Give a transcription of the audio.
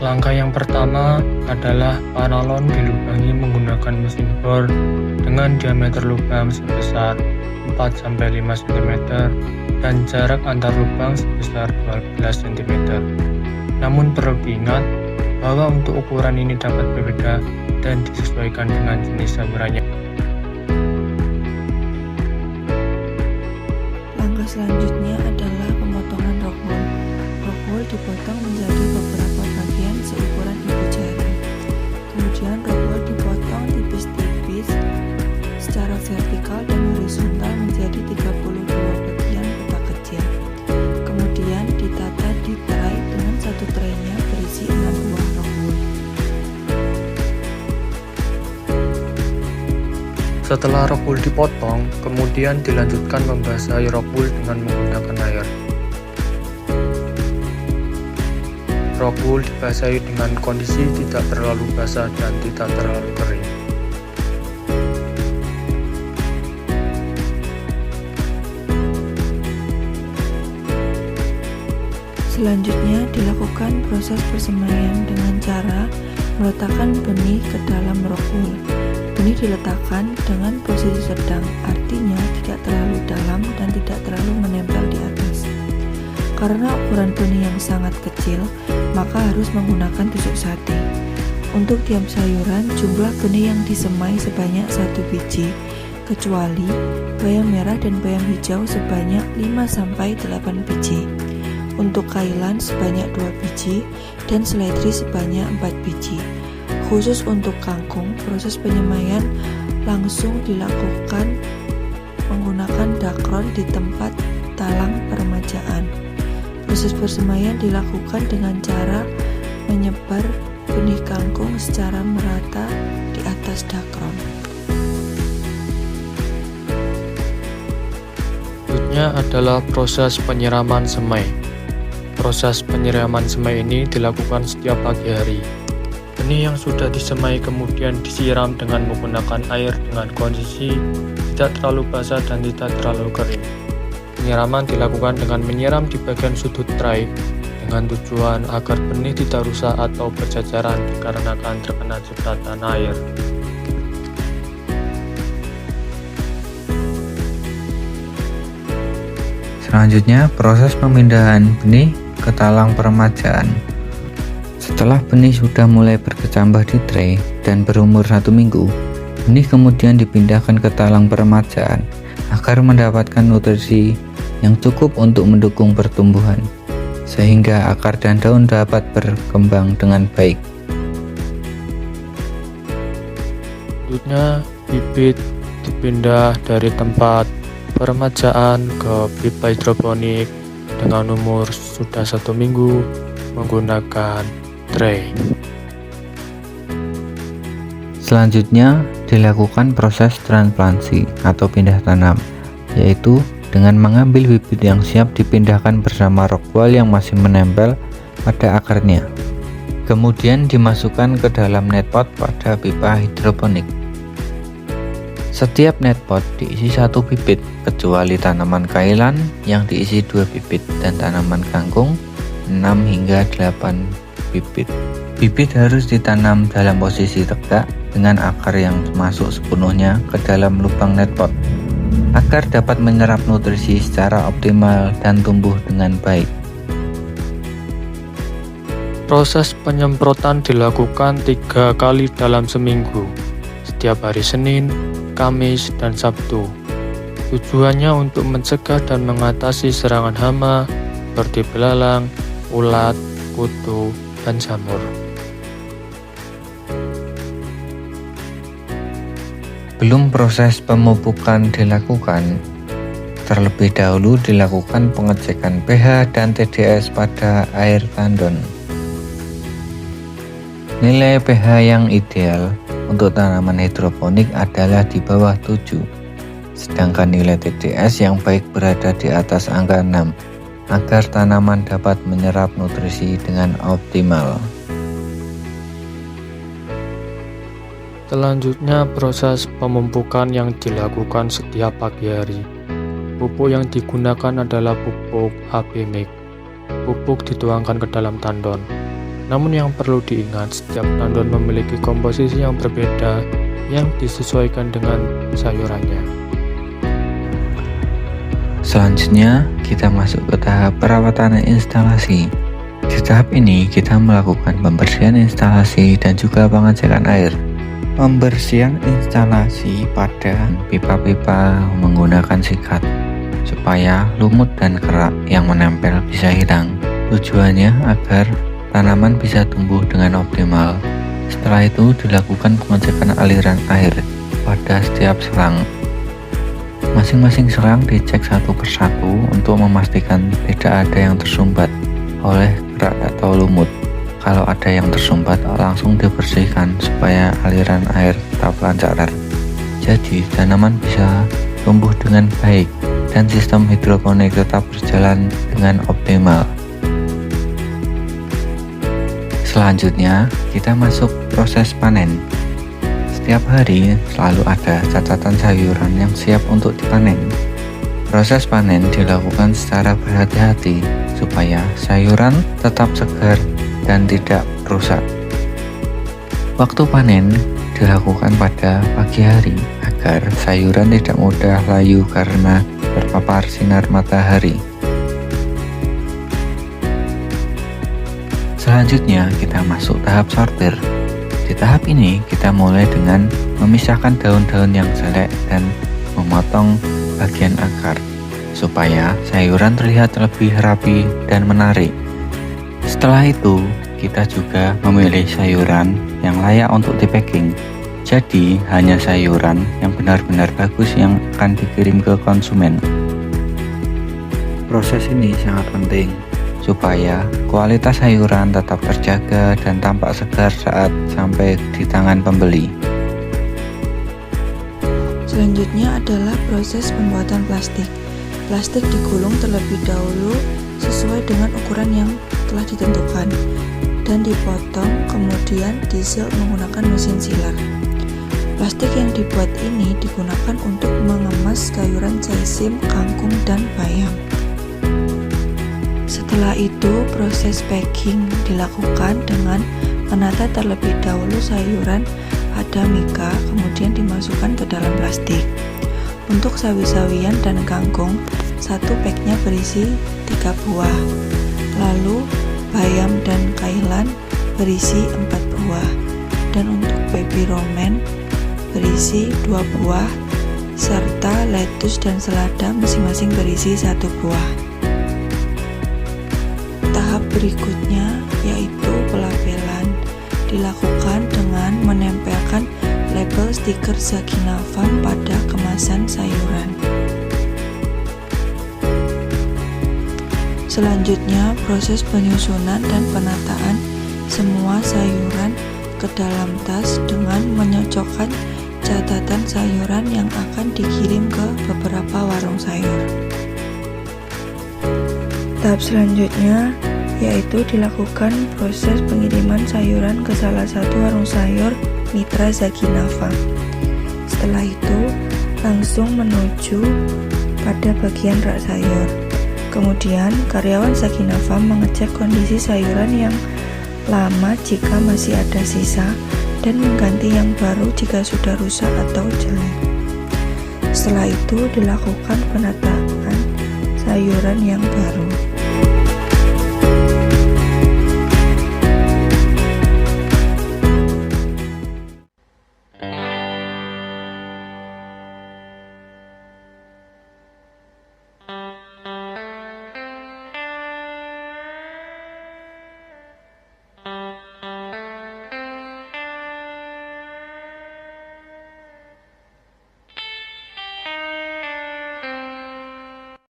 Langkah yang pertama adalah paralon dilubangi menggunakan mesin bor dengan diameter lubang sebesar 4-5 cm dan jarak antar lubang sebesar 12 cm. Namun perlu diingat bahwa untuk ukuran ini dapat berbeda dan disesuaikan dengan jenis salurannya. Langkah selanjutnya adalah pemotongan rock wool. Rock wool dipotong menjadi beberapa bagian seukuran ibu jari. Kemudian rock wool dipotong tipis-tipis secara vertikal dan horizontal menjadi 32 bagian kotak kecil. Kemudian ditata di tray dengan satu traynya berisi 6 buah rock wool. Setelah rock wool dipotong, kemudian dilanjutkan membasahi rock wool dengan menggunakan air. Rock wool dibasahi dengan kondisi tidak terlalu basah dan tidak terlalu kering. Selanjutnya dilakukan proses persemaian dengan cara meletakkan benih ke dalam rock wool. Benih diletakkan dengan posisi sedang, artinya tidak terlalu dalam dan tidak terlalu menempel di atas. Karena ukuran benih yang sangat kecil, maka harus menggunakan tusuk sate. Untuk tiap sayuran, jumlah benih yang disemai sebanyak 1 biji, kecuali bayam merah dan bayam hijau sebanyak 5-8 biji. Untuk kailan sebanyak 2 biji dan seledri sebanyak 4 biji. Khusus untuk kangkung, proses penyemaian langsung dilakukan menggunakan dakron di tempat talang peremajaan. Proses persemaian dilakukan dengan cara menyebar benih kangkung secara merata di atas dakron. Selanjutnya adalah proses penyiraman semai. Proses penyiraman semai ini dilakukan setiap pagi hari. Benih yang sudah disemai kemudian disiram dengan menggunakan air dengan kondisi tidak terlalu basah dan tidak terlalu kering. Penyiraman dilakukan dengan menyiram di bagian sudut tray dengan tujuan agar benih tidak rusak atau berjajaran dikarenakan terkena cipratan air. Selanjutnya, proses pemindahan benih ke talang peremajaan. Setelah benih sudah mulai berkecambah di tray dan berumur 1 minggu, benih kemudian dipindahkan ke talang peremajaan agar mendapatkan nutrisi yang cukup untuk mendukung pertumbuhan, sehingga akar dan daun dapat berkembang dengan baik. Selanjutnya, bibit dipindah dari tempat peremajaan ke pipa hidroponik dengan umur sudah 1 minggu menggunakan tray. Selanjutnya dilakukan proses transplantasi atau pindah tanam, yaitu dengan mengambil bibit yang siap dipindahkan bersama rock wool yang masih menempel pada akarnya. Kemudian dimasukkan ke dalam netpot pada pipa hidroponik. Setiap netpot diisi 1 bibit, kecuali tanaman kailan yang diisi 2 bibit dan tanaman kangkung 6 hingga 8 bibit. Bibit harus ditanam dalam posisi tegak dengan akar yang masuk sepenuhnya ke dalam lubang netpot agar dapat menyerap nutrisi secara optimal dan tumbuh dengan baik. Proses penyemprotan dilakukan 3 kali dalam seminggu, setiap hari Senin, Kamis, dan Sabtu. Tujuannya untuk mencegah dan mengatasi serangan hama seperti belalang, ulat, kutu, dan jamur. Belum proses pemupukan dilakukan, terlebih dahulu dilakukan pengecekan pH dan TDS pada air tandon. Nilai pH yang ideal untuk tanaman hidroponik adalah di bawah 7, sedangkan nilai TDS yang baik berada di atas angka 6, agar tanaman dapat menyerap nutrisi dengan optimal. Selanjutnya, proses pemupukan yang dilakukan setiap pagi hari. Pupuk yang digunakan adalah pupuk HB Mix. Pupuk dituangkan ke dalam tandon. Namun yang perlu diingat, setiap tandon memiliki komposisi yang berbeda yang disesuaikan dengan sayurannya. Selanjutnya, kita masuk ke tahap perawatan instalasi. Di tahap ini, kita melakukan pembersihan instalasi dan juga pengecekan air. Pembersihan instalasi pada pipa-pipa menggunakan sikat, supaya lumut dan kerak yang menempel bisa hilang. Tujuannya agar tanaman bisa tumbuh dengan optimal. Setelah itu dilakukan pengecekan aliran air pada setiap selang. Masing-masing selang dicek satu persatu untuk memastikan tidak ada yang tersumbat oleh kerak atau lumut. Kalau ada yang tersumbat, langsung dibersihkan supaya aliran air tetap lancar. Jadi tanaman bisa tumbuh dengan baik dan sistem hidroponik tetap berjalan dengan optimal. Selanjutnya, kita masuk proses panen. Setiap hari selalu ada catatan sayuran yang siap untuk dipanen. Proses panen dilakukan secara berhati-hati supaya sayuran tetap segar dan tidak rusak. Waktu panen dilakukan pada pagi hari agar sayuran tidak mudah layu karena terpapar sinar matahari. Selanjutnya kita masuk tahap sortir. Di tahap ini kita mulai dengan memisahkan daun-daun yang jelek dan memotong bagian akar supaya sayuran terlihat lebih rapi dan menarik. Setelah itu kita juga memilih sayuran yang layak untuk di-packing. Jadi hanya sayuran yang benar-benar bagus yang akan dikirim ke konsumen. Proses ini sangat penting supaya kualitas sayuran tetap terjaga dan tampak segar saat sampai di tangan pembeli. Selanjutnya adalah proses pembuatan plastik. Plastik digulung terlebih dahulu sesuai dengan ukuran yang telah ditentukan dan dipotong, kemudian disil menggunakan mesin silar. Plastik yang dibuat ini digunakan untuk mengemas sayuran saisim, kangkung, dan bayam. Setelah itu, proses packing dilakukan dengan menata terlebih dahulu sayuran pada mika, kemudian dimasukkan ke dalam plastik. Untuk sawi-sawian dan kangkung, satu packnya berisi 3 buah. Lalu, bayam dan kailan berisi 4 buah. Dan untuk baby romaine berisi 2 buah, serta lettuce dan selada masing-masing berisi 1 buah. Tahap berikutnya yaitu pelabelan, dilakukan dengan menempelkan label stiker Zakina Farm pada kemasan sayuran. Selanjutnya, proses penyusunan dan penataan semua sayuran ke dalam tas dengan menyocokkan catatan sayuran yang akan dikirim ke beberapa warung sayur. Tahap selanjutnya yaitu dilakukan proses pengiriman sayuran ke salah satu warung sayur mitra Zakina Farm. Setelah itu langsung menuju pada bagian rak sayur. Kemudian karyawan Zakina Farm mengecek kondisi sayuran yang lama jika masih ada sisa dan mengganti yang baru jika sudah rusak atau jelek. Setelah itu dilakukan penataan sayuran yang baru.